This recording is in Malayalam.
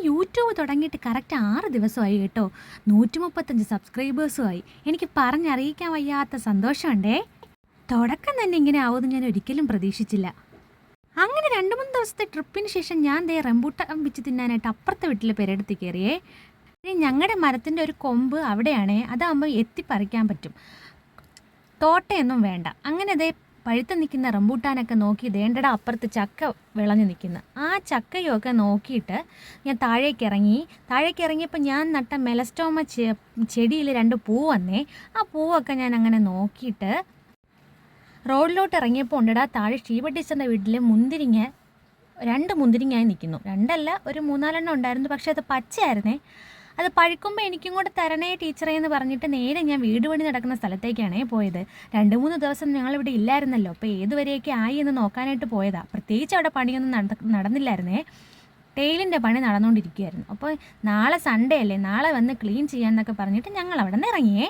യൂട്യൂബ് തുടങ്ങിയിട്ട് കറക്റ്റ് 6 ദിവസമായി കേട്ടോ. 135 സബ്സ്ക്രൈബേഴ്സുമായി. എനിക്ക് പറഞ്ഞറിയിക്കാൻ വയ്യാത്ത സന്തോഷമുണ്ടേ. തുടക്കം തന്നെ ഇങ്ങനെ ആവുമെന്ന് ഞാൻ ഒരിക്കലും പ്രതീക്ഷിച്ചില്ല. അങ്ങനെ 2-3 ദിവസത്തെ ട്രിപ്പിന് ശേഷം ഞാൻ റംബൂട്ടാൻ പിച്ച് തിന്നാനായിട്ട് അപ്പുറത്തെ വീട്ടിലെ പെരടുത്ത് കയറിയേ. ഞങ്ങളുടെ മരത്തിൻ്റെ ഒരു കൊമ്പ് അവിടെയാണേ, അതാകുമ്പോൾ എത്തിപ്പറിക്കാൻ പറ്റും, തോട്ടയൊന്നും വേണ്ട. അങ്ങനെ പഴുത്ത് നിൽക്കുന്ന റംബൂട്ടാനൊക്കെ നോക്കി ദേണ്ടട അപ്പുറത്ത് ചക്ക വിളഞ്ഞു നിൽക്കുന്നു. ആ ചക്കയൊക്കെ നോക്കിയിട്ട് ഞാൻ താഴേക്ക് ഇറങ്ങിയപ്പോൾ ഞാൻ നട്ട മെലസ്റ്റോമ ചെടിയിൽ 2 പൂ വന്നേ. ആ പൂവൊക്കെ ഞാൻ അങ്ങനെ നോക്കിയിട്ട് റോഡിലോട്ട് ഇറങ്ങിയപ്പോൾ ഉണ്ടടാ താഴെ ഷീബ ടീച്ചറിൻ്റെ വീട്ടിൽ 2 മുന്തിരിങ്ങായി നിൽക്കുന്നു. 2 അല്ല, ഒരു 3-4 ഉണ്ടായിരുന്നു. പക്ഷേ അത് പച്ചയായിരുന്നേ. അത് പഴുക്കുമ്പോൾ എനിക്കും കൂടെ തരണേ ടീച്ചറേ എന്ന് പറഞ്ഞിട്ട് നേരെ ഞാൻ വീട് പണി നടക്കുന്ന സ്ഥലത്തേക്കാണേ പോയത്. 2-3 ദിവസം ഞങ്ങളിവിടെ ഇല്ലായിരുന്നല്ലോ. അപ്പോൾ ഏതുവരെയൊക്കെ ആയി എന്ന് നോക്കാനായിട്ട് പോയതാണ്. പ്രത്യേകിച്ച് അവിടെ പണിയൊന്നും നടന്നില്ലായിരുന്നേ. ടെയിലിൻ്റെ പണി നടന്നുകൊണ്ടിരിക്കുകയായിരുന്നു. അപ്പോൾ നാളെ സൺഡേ അല്ലേ, നാളെ വന്ന് ക്ലീൻ ചെയ്യാമെന്നൊക്കെ പറഞ്ഞിട്ട് ഞങ്ങൾ അവിടെ നിന്ന് ഇറങ്ങിയേ.